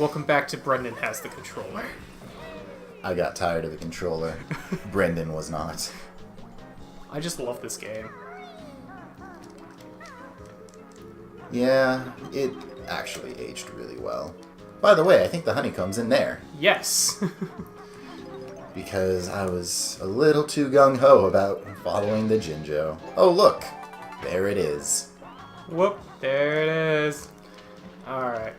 Welcome back to Brendan Has the Controller. I got tired of the controller. Brendan was not. I just love this game. Yeah, it actually aged really well. By the way, I think the honeycomb's in there. Yes! Because I was a little too gung-ho about following the Jinjo. Oh, look! There it is. Whoop, there it is. Alright.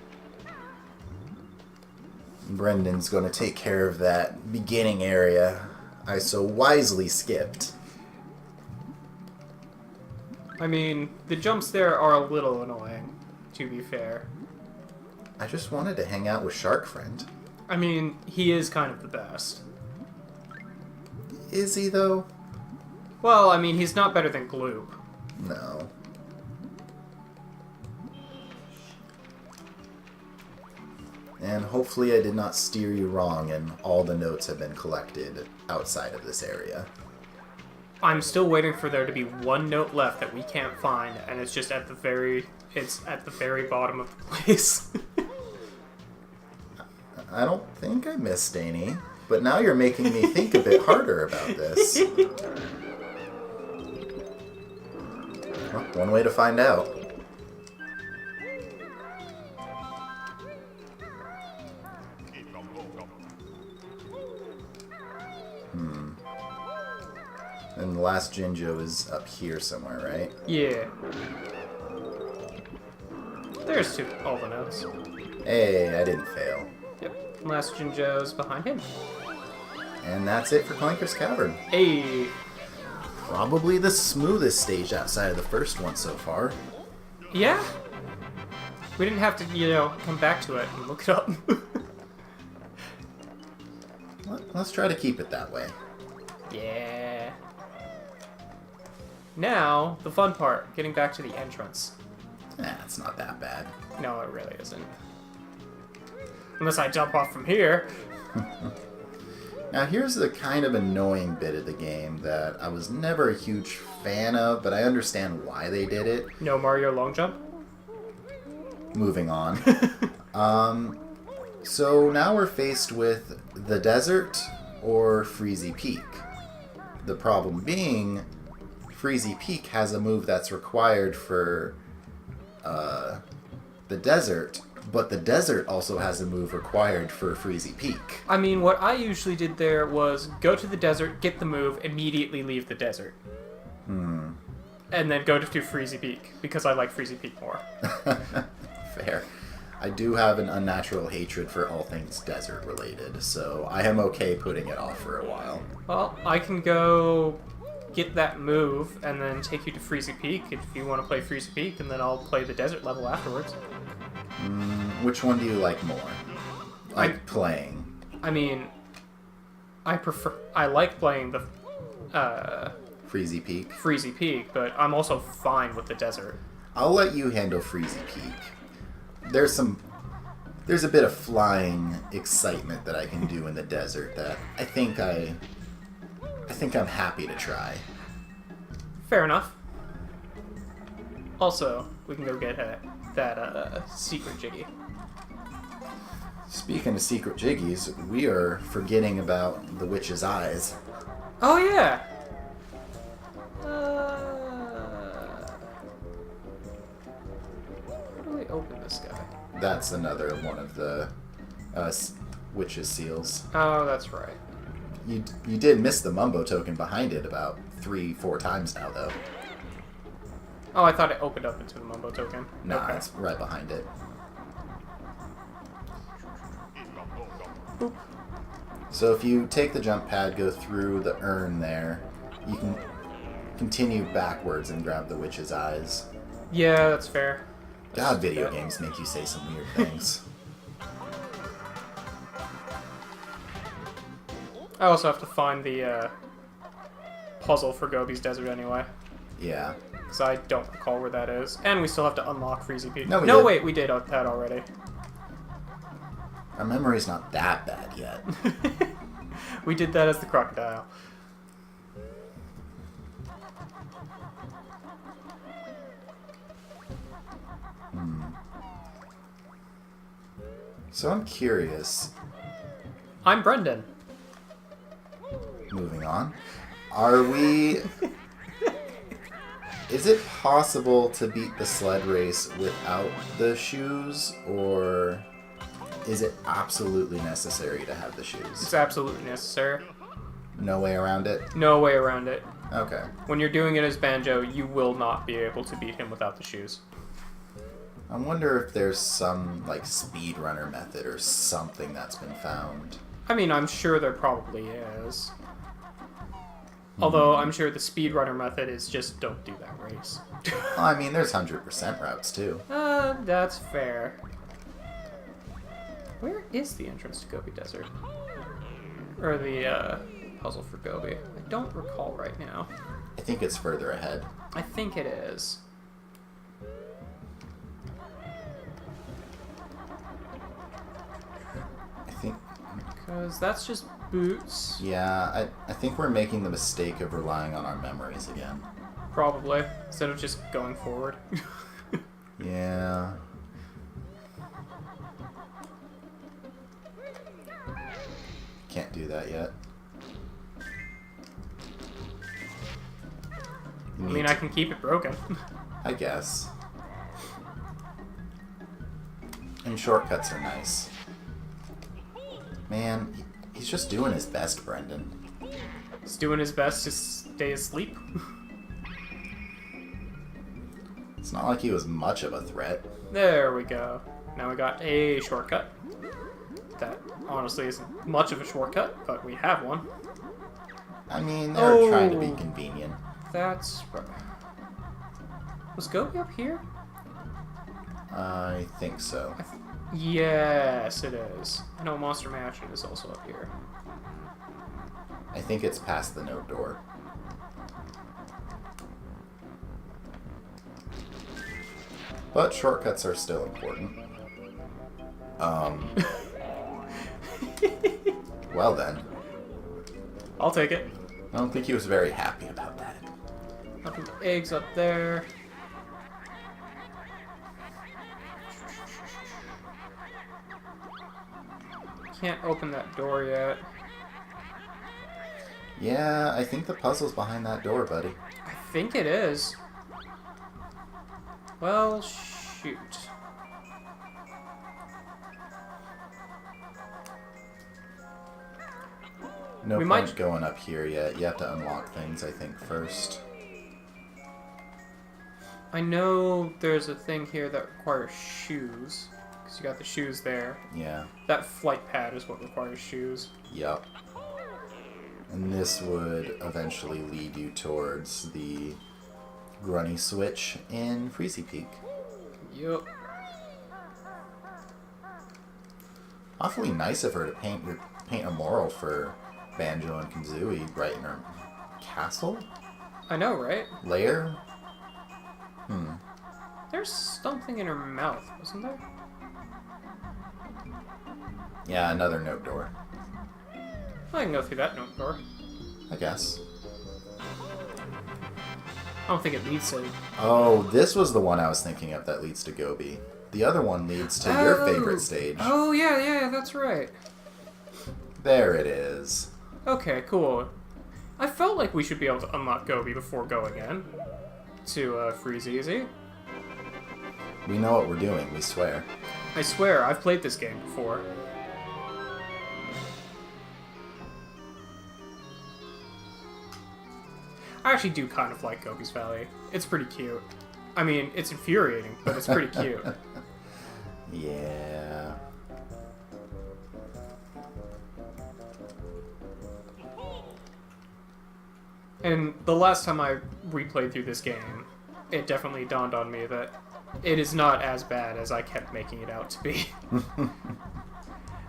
Brendan's going to take care of that beginning area I so wisely skipped. I mean, the jumps there are a little annoying, to be fair. I just wanted to hang out with Shark Friend. I mean, he is kind of the best. Is he, though? Well, I mean, he's not better than Gloop. No. And hopefully I did not steer you wrong and all the notes have been collected outside of this area. I'm still waiting for there to be one note left that we can't find, and it's just at the very... It's at the very bottom of the place. I don't think I missed any, but now you're making me think a bit harder about this. Well, one way to find out. And the last Jinjo is up here somewhere, right? Yeah. There's all the notes. Hey, I didn't fail. Yep. Last Jinjo's behind him. And that's it for Clanker's Cavern. Hey. Probably the smoothest stage outside of the first one so far. Yeah? We didn't have to, come back to it and look it up. Let's try to keep it that way. Yeah. Now, the fun part, getting back to the entrance. It's not that bad. No, it really isn't. Unless I jump off from here. Now here's the kind of annoying bit of the game that I was never a huge fan of, but I understand why they did it. No Mario long jump? Moving on. So now we're faced with the desert or Freezy Peak. The problem being, Freezy Peak has a move that's required for the desert, but the desert also has a move required for Freezy Peak. I mean, what I usually did there was go to the desert, get the move, immediately leave the desert. And then go to Freezy Peak, because I like Freezy Peak more. Fair. I do have an unnatural hatred for all things desert related, so I am okay putting it off for a while. Well, I can go get that move and then take you to Freezy Peak if you want to play Freezy Peak, and then I'll play the desert level afterwards. Which one do you like more? Playing. I mean, I like playing the Freezy Peak? Freezy Peak, but I'm also fine with the desert. I'll let you handle Freezy Peak. There's a bit of flying excitement that I can do in the desert that I think I'm happy to try. Fair enough. Also, we can go get that secret Jiggy. Speaking of secret Jiggies, we are forgetting about the witch's eyes. Oh yeah. How do we open this guy? That's another one of the witch's seals. Oh, that's right. You did miss the Mumbo token behind it about 3-4 times now, though. Oh, I thought it opened up into the Mumbo token. Nah, okay. it's right behind it. Boop. So if you take the jump pad, go through the urn there, you can continue backwards and grab the witch's eyes. Yeah, that's fair. God, video games make you say some weird things. I also have to find the puzzle for Gobi's Desert anyway. Yeah. Because I don't recall where that is. And we still have to unlock Freezy Peak. No, wait, we did that already. Our memory's not that bad yet. We did that as the crocodile. So I'm curious. I'm Brendan. Moving on. Are we... Is it possible to beat the sled race without the shoes, or is it absolutely necessary to have the shoes? It's absolutely necessary. No way around it? No way around it. Okay. When you're doing it as Banjo, you will not be able to beat him without the shoes. I wonder if there's some, like, speedrunner method or something that's been found. I mean, I'm sure there probably is. Although, I'm sure the speedrunner method is just don't do that race. Well, I mean, there's 100% routes, too. That's fair. Where is the entrance to Gobi Desert? Or the, puzzle for Gobi? I don't recall right now. I think it's further ahead. I think it is. I think... Because that's just boots. Yeah, I think we're making the mistake of relying on our memories again. Probably. Instead of just going forward. Yeah. Can't do that yet. I mean, I can keep it broken. I guess. And shortcuts are nice. Man, he's just doing his best, Brendan. He's doing his best to stay asleep. It's not like he was much of a threat. There we go. Now we got a shortcut. That honestly isn't much of a shortcut, but we have one. I mean, they're trying to be convenient. That's right. Was Gobi up here? I think so. Yes, it is. I know Monster Mansion is also up here. I think it's past the note door. But shortcuts are still important. Well then. I'll take it. I don't think he was very happy about that. Nothing but eggs up there. Can't open that door yet. Yeah, I think the puzzle's behind that door, buddy. I think it is. Well, shoot. No We point might- going up here yet. You have to unlock things, I think, first. I know there's a thing here that requires shoes. Because you got the shoes there. Yeah. That flight pad is what requires shoes. Yup. And this would eventually lead you towards the Grunny switch in Freezy Peak. Yup. Awfully nice of her to paint a mural for Banjo and Kazooie right in her castle? I know, right? Lair? There's something in her mouth, wasn't there? Yeah, another note door. I can go through that note door. I guess. I don't think it leads to... Oh, this was the one I was thinking of that leads to Gobi. The other one leads to your favorite stage. Oh, yeah, that's right. There it is. Okay, cool. I felt like we should be able to unlock Gobi before going in to Freeze Easy. We know what we're doing, we swear. I swear, I've played this game before. I actually do kind of like Gobi's Valley. It's pretty cute. I mean, it's infuriating, but it's pretty cute. Yeah. And the last time I replayed through this game, it definitely dawned on me that it is not as bad as I kept making it out to be.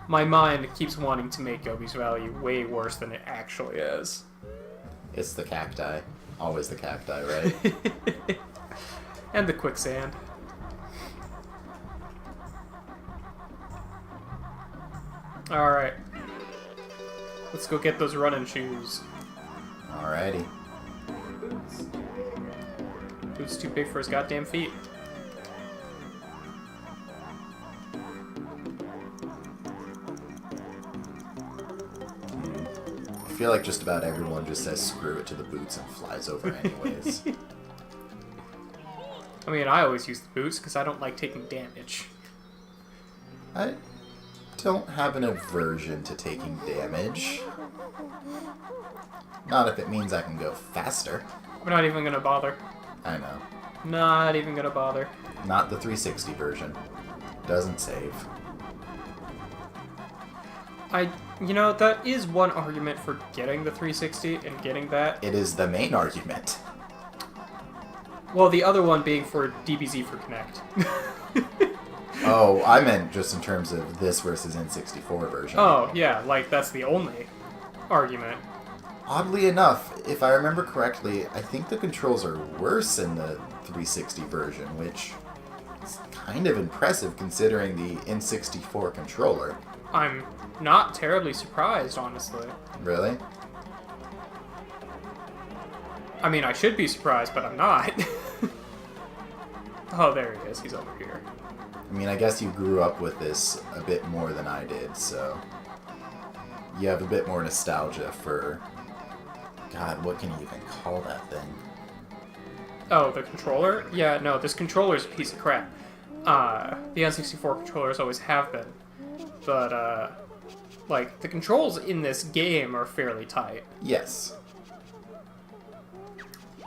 My mind keeps wanting to make Gobi's Valley way worse than it actually is. It's the cacti. Always the cacti, right? And the quicksand. Alright. Let's go get those running shoes. Alrighty. Boots too big for his goddamn feet. feel like just about everyone just says screw it to the boots and flies over anyways. I mean, I always use the boots because I don't like taking damage. I don't have an aversion to taking damage. Not if it means I can go faster. We're not even gonna bother. I know. Not even gonna bother. Not the 360 version. Doesn't save. You know, that is one argument for getting the 360 and getting that. It is the main argument. Well, the other one being for DBZ for Kinect. Oh, I meant just in terms of this versus N64 version. Oh, yeah, like, that's the only argument. Oddly enough, if I remember correctly, I think the controls are worse in the 360 version, which is kind of impressive considering the N64 controller. I'm not terribly surprised, honestly. Really? I mean, I should be surprised, but I'm not. Oh, there he is. He's over here. I mean, I guess you grew up with this a bit more than I did, so you have a bit more nostalgia for... God, what can you even call that thing? Oh, the controller? Yeah, no, this controller's a piece of crap. The N64 controllers always have been. But, like, the controls in this game are fairly tight. Yes.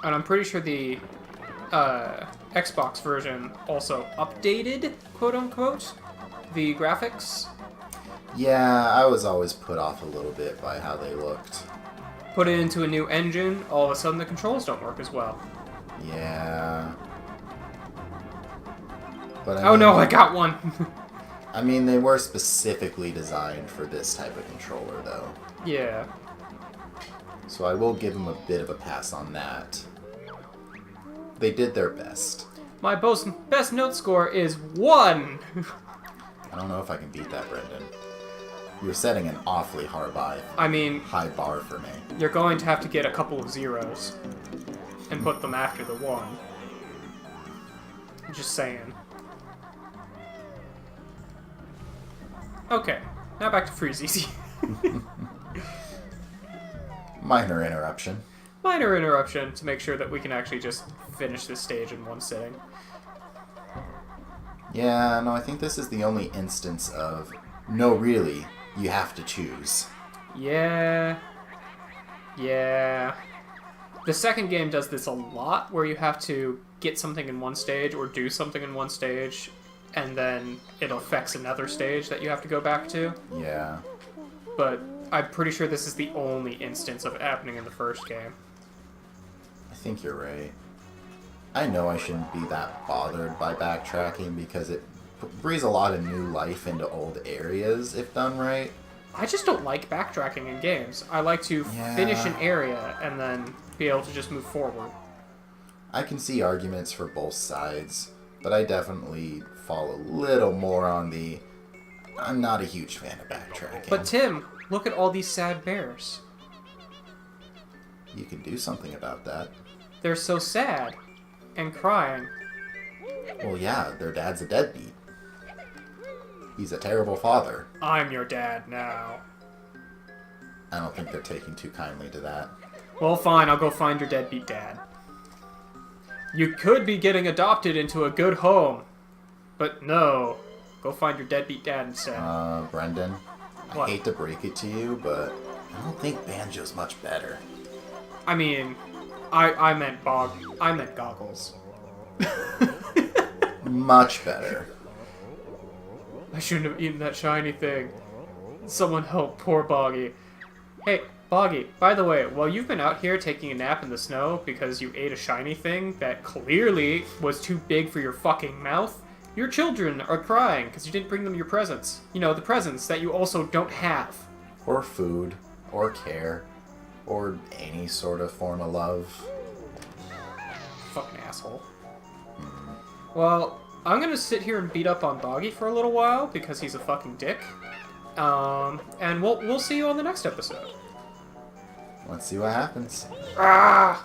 And I'm pretty sure the Xbox version also updated, quote-unquote, the graphics. Yeah, I was always put off a little bit by how they looked. Put it into a new engine, all of a sudden the controls don't work as well. Yeah. But Oh no, I got one! I mean, they were specifically designed for this type of controller, though. Yeah. So I will give them a bit of a pass on that. They did their best. My best note score is 1! I don't know if I can beat that, Brendan. You're setting an awfully high bar for me. You're going to have to get a couple of zeros and put them after the 1. Just saying. Okay, now back to Freezy. Minor interruption. Minor interruption to make sure that we can actually just finish this stage in one sitting. Yeah, no, I think this is the only instance of, no, really, you have to choose. Yeah. Yeah. The second game does this a lot, where you have to get something in one stage or do something in one stage, and then it affects another stage that you have to go back to. Yeah. But I'm pretty sure this is the only instance of it happening in the first game. I think you're right. I know I shouldn't be that bothered by backtracking because it breathes a lot of new life into old areas if done right. I just don't like backtracking in games. I like to finish an area and then be able to just move forward. I can see arguments for both sides, but I definitely fall a little more on the I'm not a huge fan of backtracking. But Tim, look at all these sad bears. You can do something about that. They're so sad and crying. Well, yeah, their dad's a deadbeat. He's a terrible father. I'm your dad now. I don't think they're taking too kindly to that. Well, fine, I'll go find your deadbeat dad. You could be getting adopted into a good home. But no. Go find your deadbeat dad instead. Brendan, What? I hate to break it to you, but I don't think Banjo's much better. I mean, I meant I meant goggles. Much better. I shouldn't have eaten that shiny thing. Someone help poor Boggy. Hey, Boggy, by the way, while you've been out here taking a nap in the snow because you ate a shiny thing that clearly was too big for your fucking mouth, your children are crying because you didn't bring them your presents. You know, the presents that you also don't have. Or food, or care, or any sort of form of love. Fucking asshole. Well, I'm gonna sit here and beat up on Boggy for a little while because he's a fucking dick. And we'll see you on the next episode. Let's see what happens. Ah!